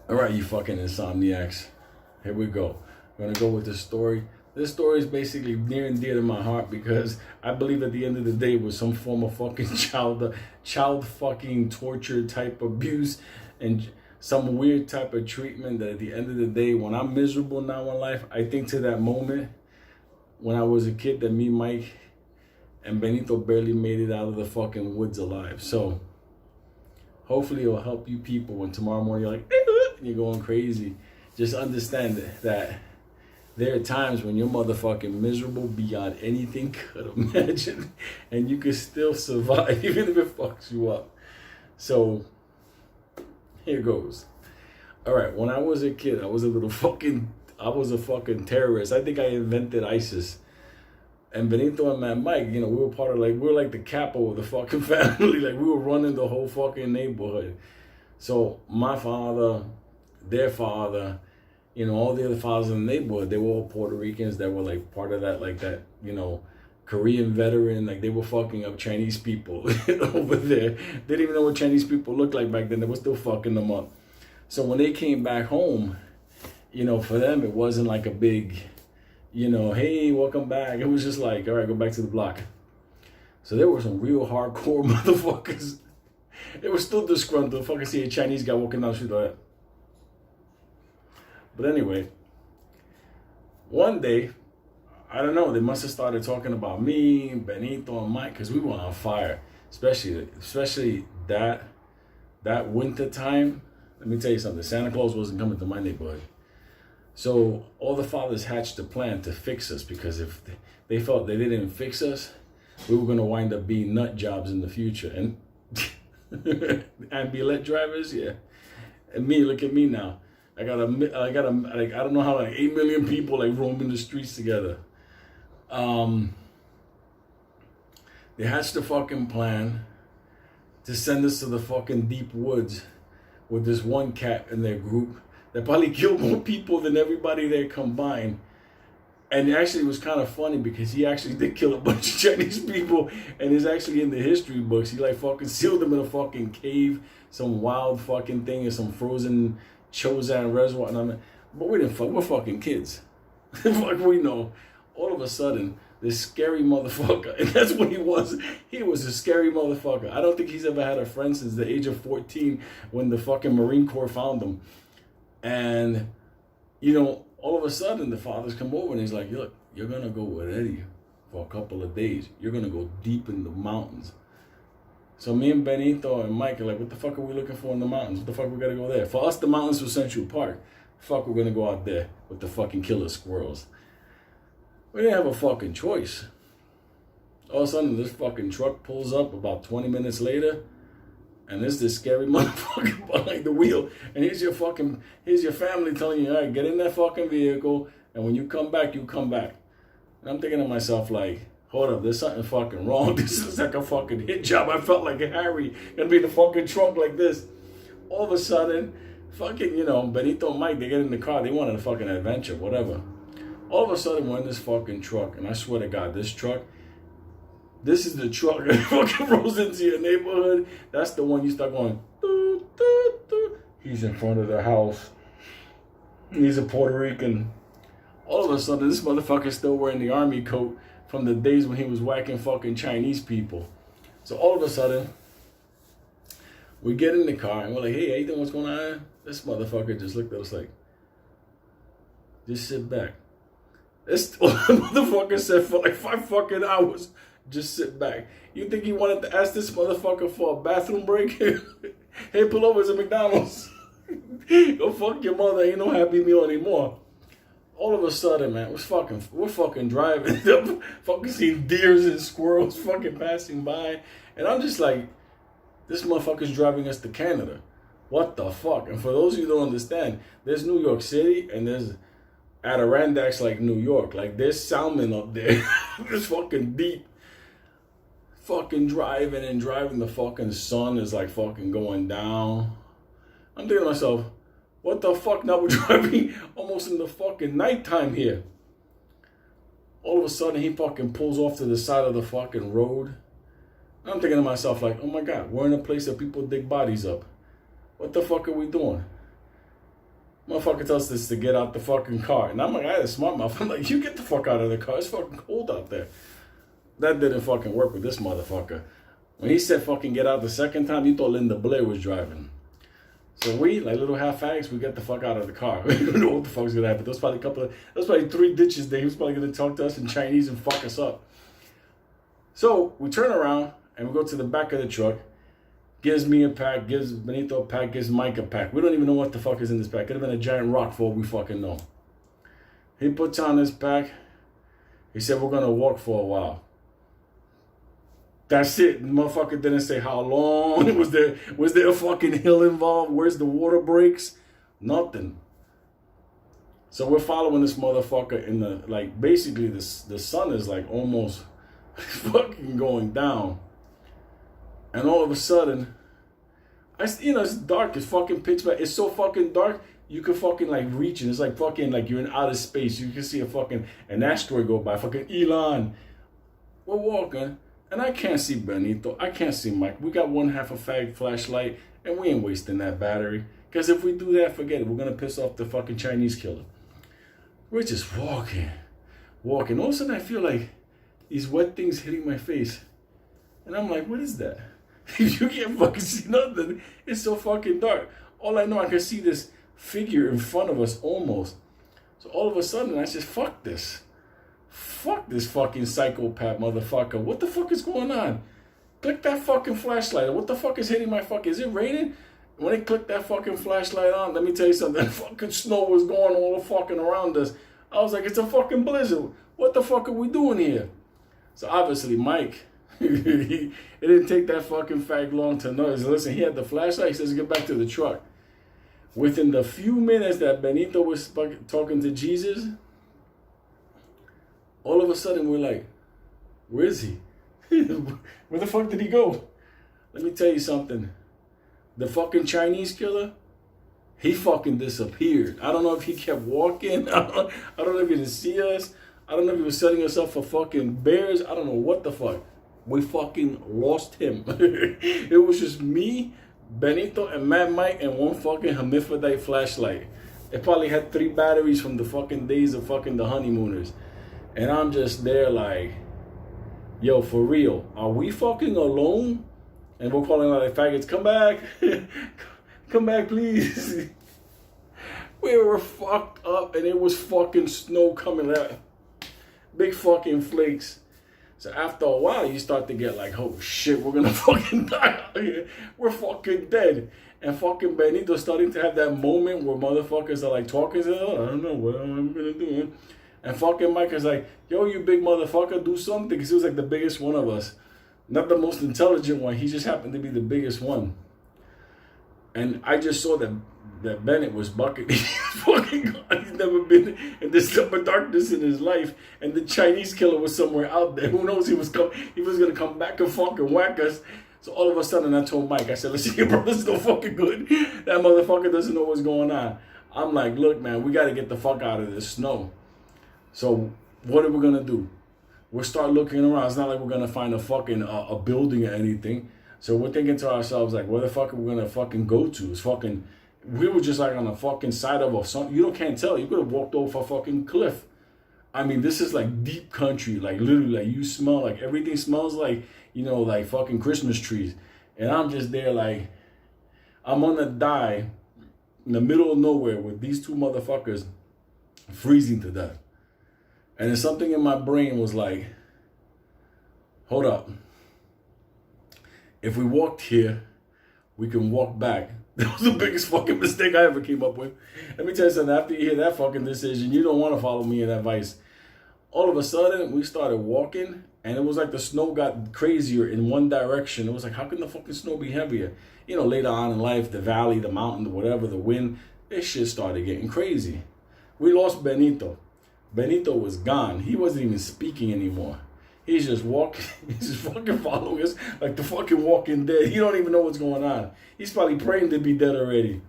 All right, you fucking insomniacs. Here we go. I'm gonna go with this story. This story is basically near and dear to my heart because I believe at the end of the day it was some form of fucking child fucking torture type abuse and some weird type of treatment that at the end of the day, when I'm miserable now in life, I think to that moment when I was a kid that me, Mike, and Benito barely made it out of the fucking woods alive. So hopefully it'll help you people when tomorrow morning you're like, and you're going crazy. Just understand that there are times when you're motherfucking miserable beyond anything could imagine, and you can still survive even if it fucks you up. So here goes. All right, when I was a kid, I was a fucking terrorist. I think I invented ISIS. And Benito and man Mike, we were part of we were like the capo of the fucking family. Like we were running the whole fucking neighborhood. So my father, their father, all the other fathers in the neighborhood, they were all Puerto Ricans that were like part of that, Korean veteran. Like they were fucking up Chinese people over there. They didn't even know what Chinese people looked like back then. They were still fucking them up. So when they came back home, for them it wasn't like a big, hey, welcome back. It was just like, all right, go back to the block. So there were some real hardcore motherfuckers. It was still disgruntled. Fucking see a Chinese guy walking down the street like that. But anyway, one day, I don't know, they must have started talking about me, Benito, and Mike, because we were on fire. Especially that winter time. Let me tell you something. Santa Claus wasn't coming to my neighborhood. So all the fathers hatched a plan to fix us, because if they felt they didn't fix us, we were going to wind up being nut jobs in the future. And ambulance drivers, yeah. And me, look at me now. I got I don't know how 8 million people roaming the streets together. They hatched a fucking plan to send us to the fucking deep woods with this one cat in their group that probably killed more people than everybody there combined. And actually it was kind of funny because he actually did kill a bunch of Chinese people, and it's actually in the history books. He fucking sealed them in a fucking cave, some wild fucking thing in some frozen Chosin reservoir. But we didn't fuck, we're fucking kids. Fuck we know. All of a sudden, this scary motherfucker, and that's what he was. He was a scary motherfucker. I don't think he's ever had a friend since the age of 14 when the fucking Marine Corps found him. And, all of a sudden the fathers come over and he's like, look, you're going to go with Eddie for a couple of days. You're going to go deep in the mountains. So me and Benito and Mike are like, what the fuck are we looking for in the mountains? What the fuck we got to go there? For us, the mountains were Central Park. Fuck, we're going to go out there with the fucking killer squirrels. We didn't have a fucking choice. All of a sudden, this fucking truck pulls up about 20 minutes later, and there's this scary motherfucker behind the wheel. And here's your family telling you, all right, get in that fucking vehicle, and when you come back, you come back. And I'm thinking to myself, like, hold up, there's something fucking wrong. This is like a fucking hit job. I felt like Harry gonna be in the fucking trunk like this. All of a sudden, fucking, Benito and Mike, they get in the car. They wanted a fucking adventure, whatever. All of a sudden, we're in this fucking truck, and I swear to God, this is the truck that fucking rolls into your neighborhood. That's the one you start going, doo, doo, doo. He's in front of the house. He's a Puerto Rican. All of a sudden, this motherfucker's still wearing the army coat from the days when he was whacking fucking Chinese people. So all of a sudden, we get in the car, and we're like, hey, Ethan, what's going on? This motherfucker just looked at us like, just sit back. This motherfucker said for like 5 fucking hours, just sit back. You think he wanted to ask this motherfucker for a bathroom break? Hey, pull over to McDonald's. Go fuck your mother. Ain't no Happy Meal anymore. All of a sudden, man, we're fucking driving. Fucking seeing deers and squirrels fucking passing by. And I'm just like, this motherfucker's driving us to Canada. What the fuck? And for those of you who don't understand, there's New York City and there's Adirondacks like New York. Like there's salmon up there. It's fucking deep. Fucking driving and driving. The fucking sun is like fucking going down. I'm thinking to myself, what the fuck? Now we're driving almost in the fucking nighttime here. All of a sudden he fucking pulls off to the side of the fucking road. I'm thinking to myself like, oh my God, we're in a place that people dig bodies up. What the fuck are we doing? Motherfucker tells us to get out the fucking car. And I'm like, I had a smart mouth. I'm like, you get the fuck out of the car. It's fucking cold out there. That didn't fucking work with this motherfucker. When he said fucking get out the second time, you thought Linda Blair was driving. So we, like little half-fags, we get the fuck out of the car. We don't know what the fuck's gonna happen. There's probably 3 ditches there. He was probably gonna talk to us in Chinese and fuck us up. So we turn around and we go to the back of the truck. Gives me a pack, gives Benito a pack, gives Mike a pack. We don't even know what the fuck is in this pack. Could have been a giant rock for all we fucking know. He puts on his pack. He said we're gonna walk for a while. That's it. The motherfucker didn't say how long. Was there a fucking hill involved? Where's the water breaks? Nothing. So we're following this motherfucker in the, like, basically the sun is like almost fucking going down. And all of a sudden, it's dark. It's fucking pitch black. It's so fucking dark, you can fucking like reach it. It's like fucking like you're in outer space. You can see an asteroid go by. Fucking Elon. We're walking. And I can't see Benito. I can't see Mike. We got 1/2 a fag flashlight, and we ain't wasting that battery. Because if we do that, forget it. We're going to piss off the fucking Chinese killer. We're just walking. All of a sudden, I feel like these wet things hitting my face. And I'm like, what is that? You can't fucking see nothing. It's so fucking dark. All I know, I can see this figure in front of us almost. So all of a sudden, I just, fuck this. Fuck this fucking psychopath motherfucker. What the fuck is going on? Click that fucking flashlight. What the fuck is hitting my fucking... Is it raining? When they clicked that fucking flashlight on, let me tell you something. That fucking snow was going all fucking around us. I was like, it's a fucking blizzard. What the fuck are we doing here? So obviously Mike, it didn't take that fucking fag long to notice. Listen, he had the flashlight. He says, get back to the truck. Within the few minutes that Benito was talking to Jesus, all of a sudden, we're like, where is he? Where the fuck did he go? Let me tell you something. The fucking Chinese killer, he fucking disappeared. I don't know if he kept walking. I don't know if he didn't see us. I don't know if he was setting us up for fucking bears. I don't know what the fuck. We fucking lost him. It was just me, Benito, and Mad Mike, and one fucking hermaphrodite flashlight. It probably had 3 batteries from the fucking days of fucking the honeymooners. And I'm just there like, yo, for real, are we fucking alone? And we're calling out like faggots, come back. Come back, please. We were fucked up and it was fucking snow coming out. Big fucking flakes. So after a while, you start to get like, oh shit, we're gonna fucking die out here. We're fucking dead. And fucking Benito's starting to have that moment where motherfuckers are like talking to him. I don't know what I'm gonna do. And fucking Mike is like, yo, you big motherfucker, do something. Because he was like the biggest one of us. Not the most intelligent one. He just happened to be the biggest one. And I just saw that Bennett was bucking. He's fucking gone. He's never been in this type of darkness in his life. And the Chinese killer was somewhere out there. Who knows? He was going to come back and fucking whack us. So all of a sudden, I told Mike, I said, listen, your brother's no fucking good. That motherfucker doesn't know what's going on. I'm like, look, man, we got to get the fuck out of this snow. So what are we going to do? We'll start looking around. It's not like we're going to find a fucking a building or anything. So we're thinking to ourselves, like, where the fuck are we going to fucking go to? It's fucking, we were just like on the fucking side of a, you can't tell. You could have walked over a fucking cliff. I mean, this is like deep country. Like literally, like you smell, like everything smells like, you know, like fucking Christmas trees. And I'm just there like, I'm gonna die in the middle of nowhere with these 2 motherfuckers freezing to death. And then something in my brain was like, hold up. If we walked here, we can walk back. That was the biggest fucking mistake I ever came up with. Let me tell you something. After you hear that fucking decision, you don't want to follow me in that vice. All of a sudden, we started walking, and it was like the snow got crazier in one direction. It was like, how can the fucking snow be heavier? You know, later on in life, the valley, the mountain, whatever, the wind, this shit started getting crazy. We lost Benito. Benito was gone. He wasn't even speaking anymore. He's just walking. He's just fucking following us like the fucking Walking Dead. He don't even know what's going on. He's probably praying to be dead already.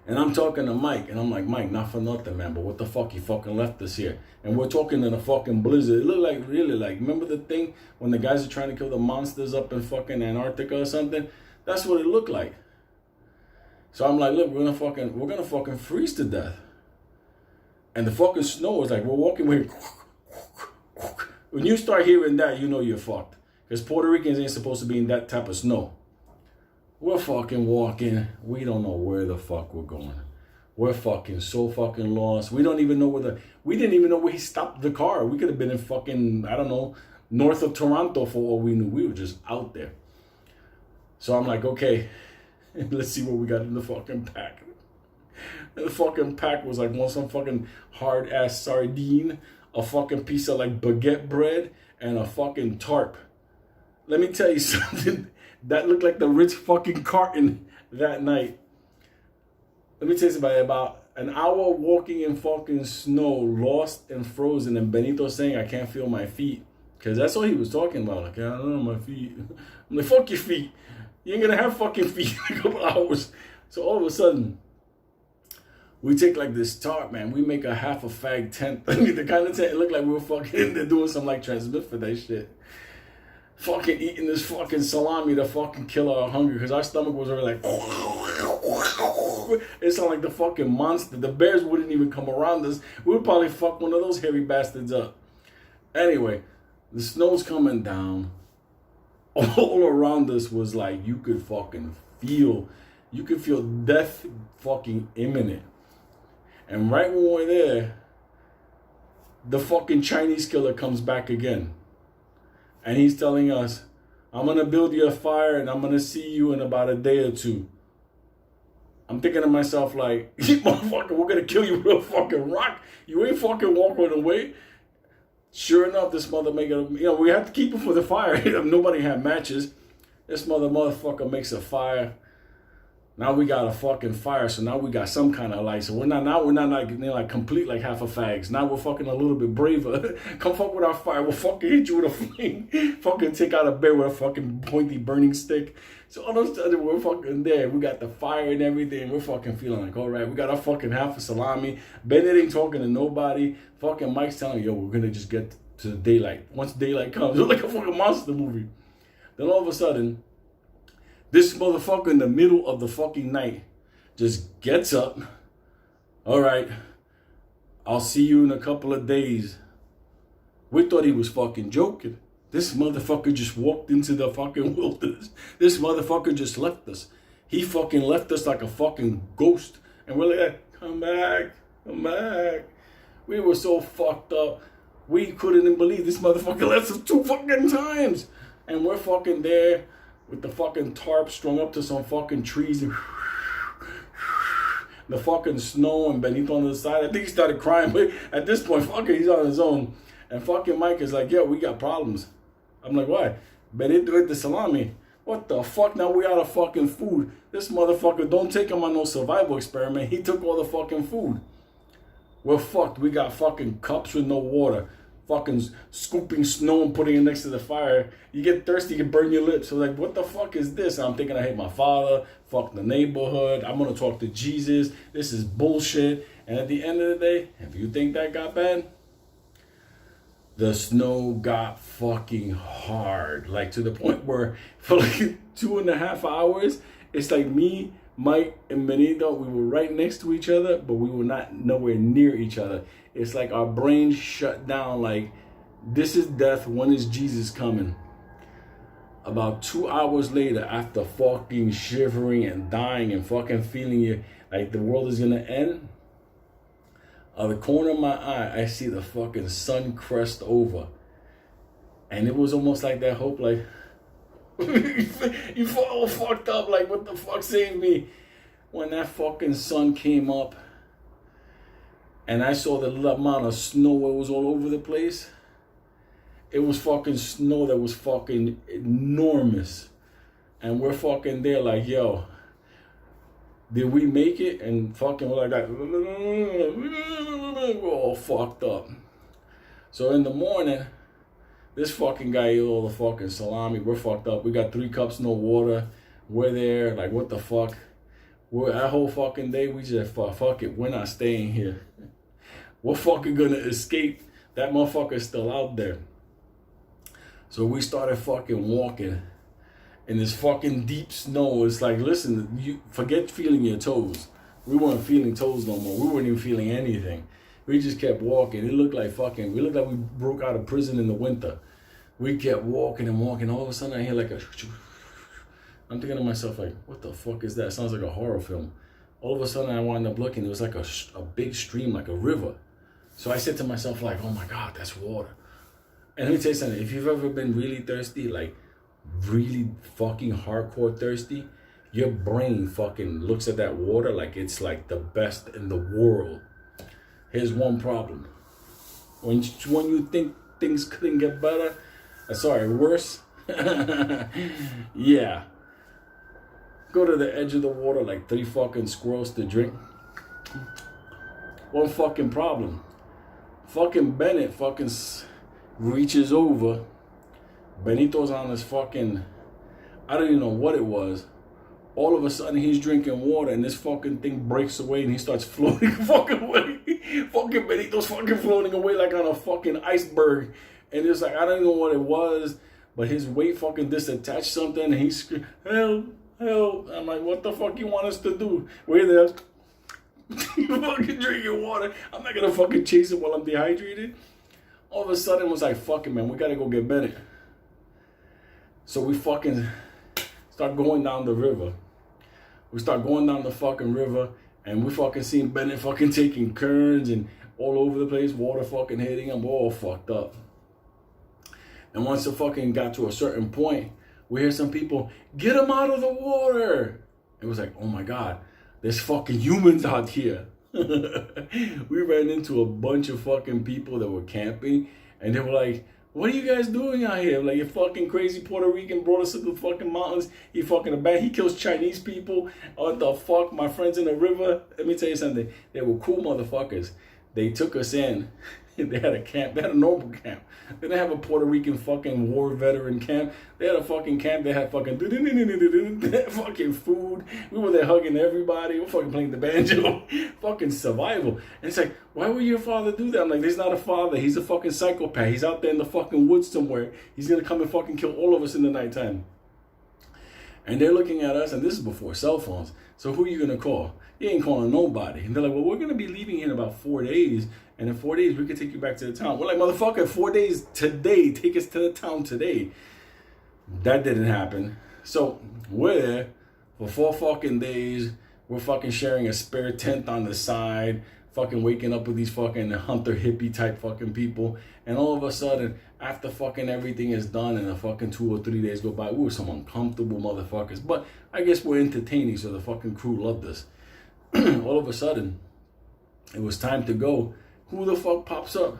And I'm talking to Mike, and I'm like, Mike, not for nothing, man, but what the fuck? He fucking left us here. And we're talking in a fucking blizzard. It looked like, really, like, remember the thing when the guys are trying to kill the monsters up in fucking Antarctica or something? That's what it looked like. So I'm like, look, we're gonna fucking freeze to death. And the fucking snow is like, we're walking with. When you start hearing that, you know you're fucked. Because Puerto Ricans ain't supposed to be in that type of snow. We're fucking walking. We don't know where the fuck we're going. We're fucking so fucking lost. We don't even know we didn't even know where he stopped the car. We could have been in fucking, I don't know, north of Toronto for all we knew. We were just out there. So I'm like, okay, let's see what we got in the fucking pack. And the fucking pack was like some fucking hard ass sardine, a fucking piece of like baguette bread, and a fucking tarp. Let me tell you something. That looked like the Ritz fucking carton that night. Let me tell you something. About an hour walking in fucking snow, lost and frozen, and Benito saying, I can't feel my feet. Because that's all he was talking about. Like, I don't know my feet. I'm like, fuck your feet. You ain't gonna have fucking feet in a couple hours. So all of a sudden, we take like this tarp, man. We make a half a fag tent. I mean, the kind of tent, it looked like we were fucking in there doing some like transmit for that shit. Fucking eating this fucking salami to fucking kill our hunger. Because our stomach was already like... It sounded like the fucking monster. The bears wouldn't even come around us. We would probably fuck one of those hairy bastards up. Anyway, the snow's coming down. All around us was like, you could feel death fucking imminent. And right when we're there, the fucking Chinese killer comes back again. And he's telling us, I'm going to build you a fire and I'm going to see you in about a day or two. I'm thinking to myself like, motherfucker, we're going to kill you with a fucking rock. You ain't fucking walking away. Sure enough, this motherfucker, we had to keep it for the fire. Nobody had matches. This motherfucker makes a fire. Now we got a fucking fire, so now we got some kind of light. So we're not like complete like half a fags. Now we're fucking a little bit braver. Come fuck with our fire. We'll fucking hit you with a flame. Fucking take out a bear with a fucking pointy burning stick. So all of a sudden we're fucking there. We got the fire and everything. We're fucking feeling like, all right, we got our fucking half a salami. Bennett ain't talking to nobody. Fucking Mike's telling, yo, we're gonna just get to the daylight. Once daylight comes, it's like a fucking monster movie. Then all of a sudden, this motherfucker in the middle of the fucking night just gets up. All right, I'll see you in a couple of days. We thought he was fucking joking. This motherfucker just walked into the fucking wilderness. This motherfucker just left us. He fucking left us like a fucking ghost. And we're like, come back, come back. We were so fucked up. We couldn't believe this motherfucker left us 2 fucking times. And we're fucking there with the fucking tarp strung up to some fucking trees. And the fucking snow and Benito on the side. I think he started crying. But at this point, fucking, he's on his own. And fucking Mike is like, yo, we got problems. I'm like, why? Benito ate the salami. What the fuck? Now we out of fucking food. This motherfucker, don't take him on no survival experiment. He took all the fucking food. We're fucked. We got fucking cups with no water. Fucking scooping snow and putting it next to the fire. You get thirsty, you burn your lips. So like, what the fuck is this? I'm thinking I hate my father. Fuck the neighborhood. I'm going to talk to Jesus. This is bullshit. And at the end of the day, if you think that got bad, the snow got fucking hard. Like to the point where for like 2.5 hours, it's like me, Mike, and Benito, we were right next to each other, but we were not nowhere near each other. It's like our brains shut down like, this is death, when is Jesus coming? About 2 hours later, after fucking shivering and dying and fucking feeling like the world is gonna end, out of the corner of my eye, I see the fucking sun crest over. And it was almost like that hope, like, you all fucked up, like, what the fuck saved me? When that fucking sun came up, and I saw the little amount of snow that was all over the place, it was fucking snow that was fucking enormous. And we're fucking there like, yo, did we make it? And fucking we're like that. We're all fucked up. So in the morning, this fucking guy ate all the fucking salami. We're fucked up. We got 3 cups, no water. We're there, like, what the fuck? That whole fucking day, we just, fuck it. We're not staying here. We're fucking gonna escape. That motherfucker's still out there. So we started fucking walking. in this fucking deep snow. It's like, listen, you forget feeling your toes. We weren't feeling toes no more. We weren't even feeling anything. We just kept walking. It looked like we looked like we broke out of prison in the winter. We kept walking and walking. All of a sudden I hear like a, I'm thinking to myself like, what the fuck is that? It sounds like a horror film. All of a sudden I wound up looking. It was like a big stream, like a river. So I said to myself like, oh my God, that's water. And let me tell you something. If you've ever been really thirsty, like really fucking hardcore thirsty, your brain fucking looks at that water like it's like the best in the world. Here's one problem. When you think things couldn't get better, worse. Yeah. Go to the edge of the water like 3 fucking squirrels to drink. One fucking problem. Fucking Bennett fucking reaches over. Benito's on his fucking, I don't even know what it was. All of a sudden he's drinking water and this fucking thing breaks away and he starts floating fucking away. Fucking Benito's fucking floating away like on a fucking iceberg. And it's like, I don't know what it was, but his weight fucking disattached something and he's screaming, help, help. I'm like, what the fuck you want us to do? We're there. You fucking drinking water. I'm not gonna fucking chase it while I'm dehydrated. All of a sudden it was like, fuck it, man, we gotta go get Bennett. So we fucking start going down the river. We start going down the fucking river and we fucking seen Bennett fucking taking turns and all over the place, water fucking hitting him, all fucked up. And once it fucking got to a certain point, we hear some people, get him out of the water. It was like, oh my God, there's fucking humans out here. We ran into a bunch of fucking people that were camping and they were like, what are you guys doing out here? Like, your fucking crazy Puerto Rican brought us to the fucking mountains. He fucking he kills Chinese people. What the fuck? My friends in the river. Let me tell you something. They were cool motherfuckers. They took us in. They had a camp. They had a normal camp. They didn't have a Puerto Rican fucking war veteran camp. They had a fucking camp. They had fucking fucking food. We were there hugging everybody. We were fucking playing the banjo. Fucking survival. And it's like, why would your father do that? I'm like, there's not a father. He's a fucking psychopath. He's out there in the fucking woods somewhere. He's gonna come and fucking kill all of us in the nighttime. And they're looking at us, and this is before cell phones. So who are you gonna call? You ain't calling nobody. And they're like, well, we're gonna be leaving here in about 4 days. And in 4 days, we can take you back to the town. We're like, motherfucker, 4 days today. Take us to the town today. That didn't happen. So we're there for 4 fucking days. We're fucking sharing a spare tent on the side. Fucking waking up with these fucking hunter hippie type fucking people. And all of a sudden, after fucking everything is done and the fucking 2 or 3 days go by, we were some uncomfortable motherfuckers. But I guess we're entertaining, so the fucking crew loved us. All of a sudden, it was time to go. Who the fuck pops up?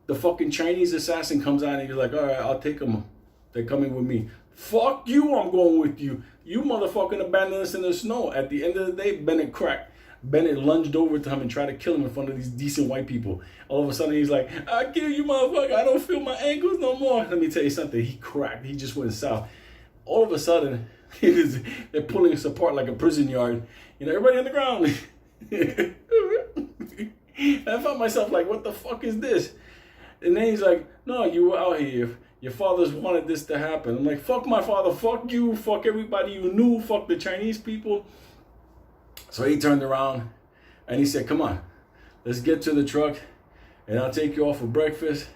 The fucking Chinese assassin comes out and you're like, all right, I'll take them. They're coming with me. Fuck you, I'm going with you. You motherfucking abandoned us in the snow. At the end of the day, Bennett cracked. Bennett lunged over to him and tried to kill him in front of these decent white people. All of a sudden, he's like, I kill you, motherfucker. I don't feel my ankles no more. Let me tell you something. He cracked. He just went south. All of a sudden, they're pulling us apart like a prison yard. You know, everybody on the ground. I found myself like, what the fuck is this? And then he's like, no, you were out here. Your fathers wanted this to happen. I'm like, fuck my father. Fuck you. Fuck everybody you knew. Fuck the Chinese people. So he turned around and he said, come on, let's get to the truck and I'll take you off for breakfast.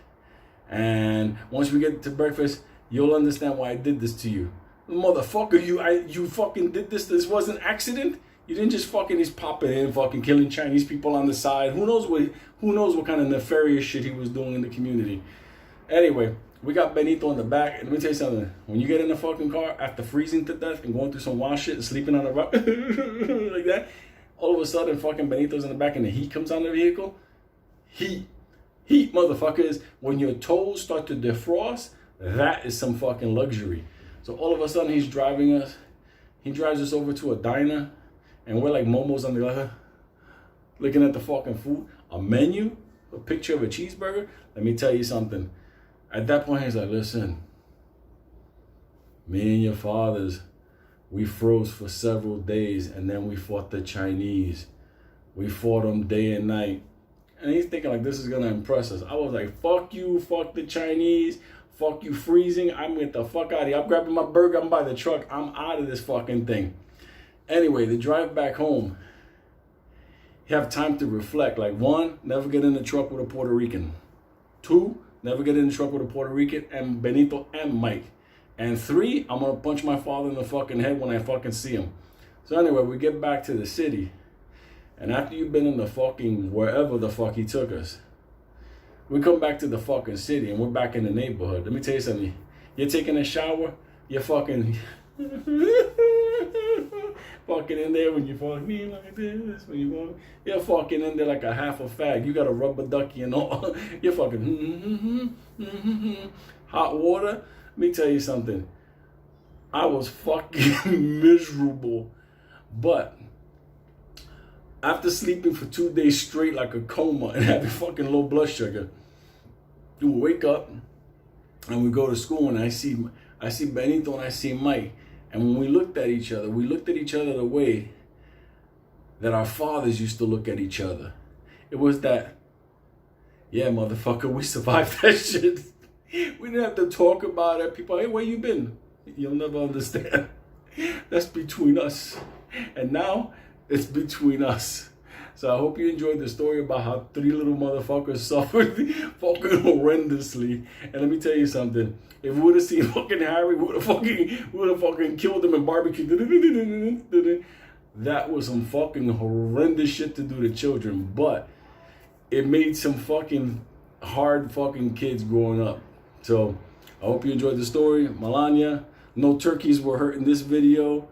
And once we get to breakfast, you'll understand why I did this to you. Motherfucker, you fucking did this. This wasn't an accident. You didn't just fucking just pop it in, fucking killing Chinese people on the side. Who knows what kind of nefarious shit he was doing in the community. Anyway, we got Benito in the back. And let me tell you something. When you get in the fucking car after freezing to death and going through some wild shit and sleeping on a rock like that, all of a sudden fucking Benito's in the back and the heat comes on the vehicle. Heat, motherfuckers. When your toes start to defrost, that is some fucking luxury. So all of a sudden he's driving us. He drives us over to a diner. And we're like momos on the left, looking at the fucking food. A menu, a picture of a cheeseburger. Let me tell you something. At that point, he's like, listen, me and your fathers, we froze for several days and then we fought the Chinese. We fought them day and night. And he's thinking like, this is going to impress us. I was like, fuck you, fuck the Chinese, Fuck you freezing. I'm get the fuck out of here. I'm grabbing my burger. I'm by the truck. I'm out of this fucking thing. Anyway, the drive back home, you have time to reflect. Like, 1, never get in the truck with a Puerto Rican. 2, never get in the truck with a Puerto Rican and Benito and Mike. And 3, I'm gonna punch my father in the fucking head when I fucking see him. So anyway, we get back to the city. And after you've been in the fucking wherever the fuck he took us, we come back to the fucking city and we're back in the neighborhood. Let me tell you something. You're taking a shower, you're fucking fucking in there when you fucking me like this, when you want, you're fucking in there like a half a fag. You got a rubber ducky and all. You're fucking hot water. Let me tell you something. I was fucking miserable. But after sleeping for 2 days straight like a coma and having fucking low blood sugar, we wake up and we go to school and I see Benito and I see Mike. And when we looked at each other the way that our fathers used to look at each other. It was that, yeah, motherfucker, we survived that shit. We didn't have to talk about it. People, hey, where you been? You'll never understand. That's between us. And now it's between us. So I hope you enjoyed the story about how 3 little motherfuckers suffered fucking horrendously. And let me tell you something. If we would have seen fucking Harry, we would have fucking killed him and barbecued. That was some fucking horrendous shit to do to children. But it made some fucking hard fucking kids growing up. So I hope you enjoyed the story. Melania, no turkeys were hurt in this video.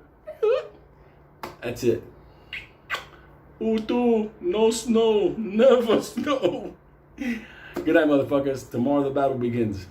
That's it. Utu, no snow, never snow. Good night, motherfuckers. Tomorrow the battle begins.